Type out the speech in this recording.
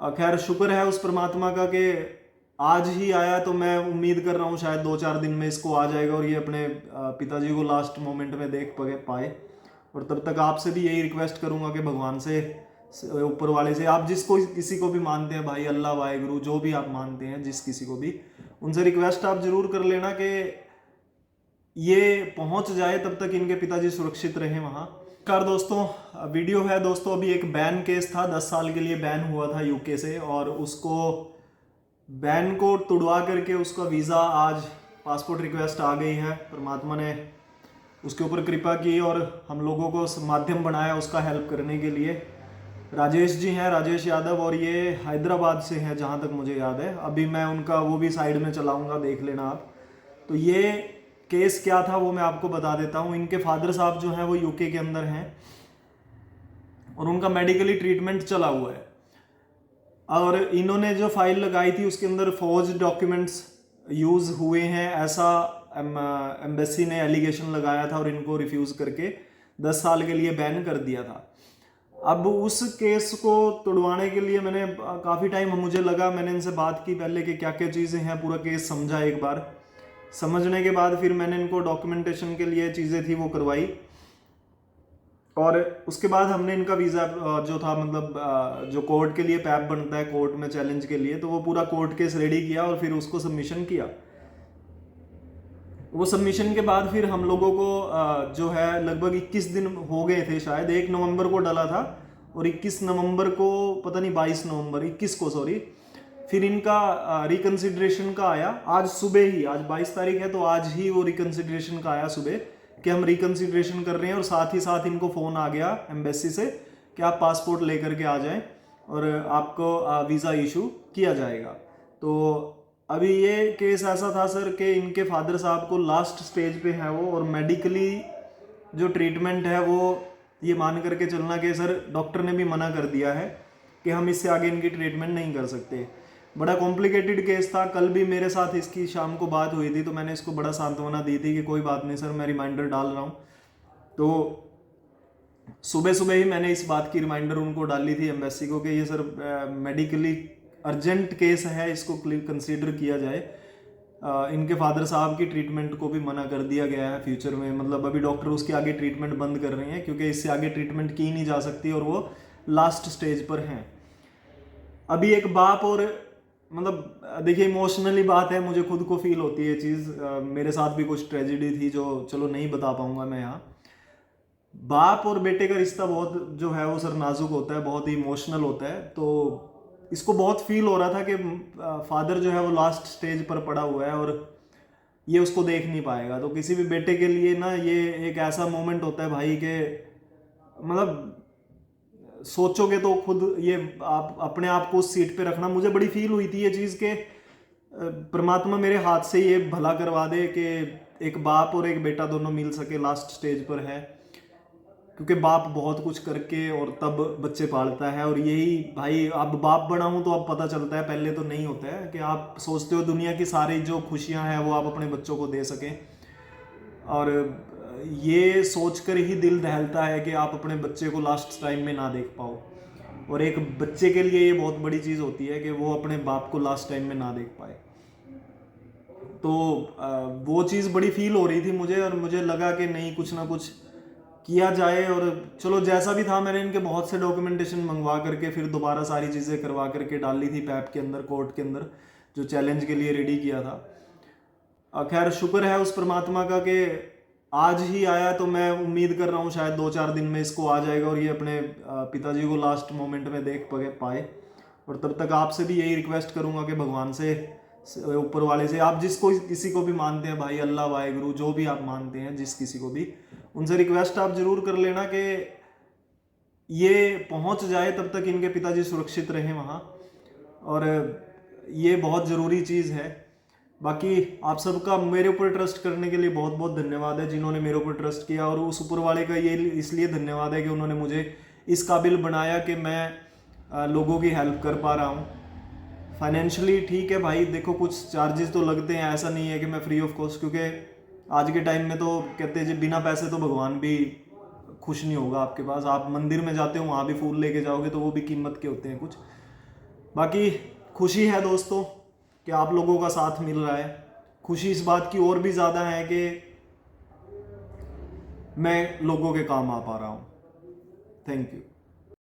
खैर शुक्र है उस परमात्मा का कि आज ही आया, तो मैं उम्मीद कर रहा हूँ शायद 2-4 दिन में इसको आ जाएगा और ये अपने पिताजी को लास्ट मोमेंट में देख पाए। और तब तक आपसे भी यही रिक्वेस्ट करूँगा कि भगवान से, ऊपर वाले से, आप जिसको किसी को भी मानते हैं भाई, अल्लाह वाहेगुरु जो भी आप मानते हैं, जिस किसी को भी, उनसे रिक्वेस्ट आप जरूर कर लेना कि ये पहुंच जाए, तब तक इनके पिताजी सुरक्षित रहें वहाँ। कार दोस्तों, वीडियो है दोस्तों, अभी एक बैन केस था, 10 साल के लिए बैन हुआ था यूके से, और उसको बैन को तुड़वा करके उसका वीज़ा आज पासपोर्ट रिक्वेस्ट आ गई है। परमात्मा ने उसके ऊपर कृपा की और हम लोगों को माध्यम बनाया उसका हेल्प करने के लिए। राजेश जी हैं, राजेश यादव, और ये हैदराबाद से हैं जहाँ तक मुझे याद है। अभी मैं उनका वो भी साइड में चलाऊँगा, देख लेना आप। तो ये केस क्या था वो मैं आपको बता देता हूँ। इनके फादर साहब जो हैं वो यूके के अंदर हैं और उनका मेडिकली ट्रीटमेंट चला हुआ है, और इन्होंने जो फाइल लगाई थी उसके अंदर फौज डॉक्यूमेंट्स यूज़ हुए हैं, ऐसा एम्बेसी ने एलिगेशन लगाया था और इनको रिफ्यूज़ करके 10 साल के लिए बैन कर दिया था। अब उस केस को तुड़वाने के लिए मैंने काफ़ी टाइम मुझे लगा, मैंने इनसे बात की पहले कि क्या क्या चीज़ें हैं, पूरा केस समझा एक बार। समझने के बाद फिर मैंने इनको डॉक्यूमेंटेशन के लिए चीज़ें थी वो करवाई, और उसके बाद हमने इनका वीज़ा जो था, मतलब जो कोर्ट के लिए पैप बनता है कोर्ट में चैलेंज के लिए, तो वो पूरा कोर्ट केस रेडी किया और फिर उसको सबमिशन किया। वो सबमिशन के बाद फिर हम लोगों को जो है लगभग 21 दिन हो गए थे, शायद 1 नवंबर को डाला था और 21 नवंबर को, पता नहीं 22 नवंबर, 21 को सॉरी, फिर इनका रिकन्सिडरेशन का आया आज सुबह ही। आज 22 तारीख है, तो आज ही वो रिकन्सिडरेशन का आया सुबह कि हम रिकन्सिडरेशन कर रहे हैं, और साथ ही साथ इनको फ़ोन आ गया एम्बेसी से कि आप पासपोर्ट लेकर के आ जाएं और आपको वीज़ा इशू किया जाएगा। तो अभी ये केस ऐसा था सर कि इनके फादर साहब को लास्ट स्टेज पे है वो, और मेडिकली जो ट्रीटमेंट है वो ये मान करके चलना कि सर डॉक्टर ने भी मना कर दिया है कि हम इससे आगे इनकी ट्रीटमेंट नहीं कर सकते। बड़ा कॉम्प्लिकेटेड केस था। कल भी मेरे साथ इसकी शाम को बात हुई थी, तो मैंने इसको बड़ा सांत्वना दी थी कि कोई बात नहीं सर, मैं रिमाइंडर डाल रहा हूँ। तो सुबह सुबह ही मैंने इस बात की रिमाइंडर उनको डाली थी एम्बेसी को कि ये सर मेडिकली अर्जेंट केस है, इसको कंसीडर किया जाए। इनके फादर साहब की ट्रीटमेंट को भी मना कर दिया गया है फ्यूचर में, मतलब अभी डॉक्टर उसके आगे ट्रीटमेंट बंद कर रहे हैं क्योंकि इससे आगे ट्रीटमेंट की नहीं जा सकती और वो लास्ट स्टेज पर हैं। अभी एक बाप, और मतलब देखिए इमोशनली बात है, मुझे खुद को फील होती है चीज़। मेरे साथ भी कुछ ट्रेजिडी थी जो चलो नहीं बता पाऊंगा मैं यहाँ। बाप और बेटे का रिश्ता बहुत जो है वो सर नाजुक होता है, बहुत ही इमोशनल होता है। तो इसको बहुत फील हो रहा था कि फादर जो है वो लास्ट स्टेज पर पड़ा हुआ है और ये उसको देख नहीं पाएगा। तो किसी भी बेटे के लिए ना ये एक ऐसा मोमेंट होता है भाई के, मतलब सोचोगे तो खुद ये आप अपने आप को उस सीट पे रखना। मुझे बड़ी फील हुई थी ये चीज़ के परमात्मा मेरे हाथ से ये भला करवा दे कि एक बाप और एक बेटा दोनों मिल सके, लास्ट स्टेज पर है। क्योंकि बाप बहुत कुछ करके और तब बच्चे पालता है, और यही भाई अब बाप बना हूँ तो अब पता चलता है, पहले तो नहीं होता है कि आप सोचते हो दुनिया की सारी जो खुशियाँ हैं वो आप अपने बच्चों को दे सकें, और ये सोचकर ही दिल दहलता है कि आप अपने बच्चे को लास्ट टाइम में ना देख पाओ। और एक बच्चे के लिए ये बहुत बड़ी चीज़ होती है कि वो अपने बाप को लास्ट टाइम में ना देख पाए। तो वो चीज़ बड़ी फील हो रही थी मुझे, और मुझे लगा कि नहीं कुछ ना कुछ किया जाए। और चलो जैसा भी था, मैंने इनके बहुत से डॉक्यूमेंटेशन मंगवा करके फिर दोबारा सारी चीज़ें करवा करके डाल ली थी पैप के अंदर, कोर्ट के अंदर, जो चैलेंज के लिए रेडी किया था। खैर शुक्र है उस परमात्मा का कि आज ही आया, तो मैं उम्मीद कर रहा हूँ शायद 2-4 दिन में इसको आ जाएगा और ये अपने पिताजी को लास्ट मोमेंट में देख पाए। और तब तक आपसे भी यही रिक्वेस्ट करूँगा कि भगवान से, ऊपर वाले से, आप जिसको किसी को भी मानते हैं भाई, अल्लाह वाहेगुरु जो भी आप मानते हैं, जिस किसी को भी, उनसे रिक्वेस्ट आप जरूर कर लेना कि ये पहुंच जाए, तब तक इनके पिताजी सुरक्षित रहें वहाँ। और ये बहुत ज़रूरी चीज़ है। बाकी आप सबका मेरे ऊपर ट्रस्ट करने के लिए बहुत बहुत धन्यवाद है, जिन्होंने मेरे ऊपर ट्रस्ट किया। और उस ऊपर वाले का ये इसलिए धन्यवाद है कि उन्होंने मुझे इस काबिल बनाया कि मैं लोगों की हेल्प कर पा रहा हूँ। फाइनेंशियली ठीक है भाई, देखो कुछ चार्जेस तो लगते हैं, ऐसा नहीं है कि मैं फ्री ऑफ कॉस्ट, क्योंकि आज के टाइम में तो कहते हैं जी बिना पैसे तो भगवान भी खुश नहीं होगा आपके पास। आप मंदिर में जाते हो वहाँ भी फूल लेके जाओगे तो वो भी कीमत के होते हैं कुछ। बाकी खुशी है दोस्तों कि आप लोगों का साथ मिल रहा है। खुशी इस बात की और भी ज़्यादा है कि मैं लोगों के काम आ पा रहा हूँ। Thank you.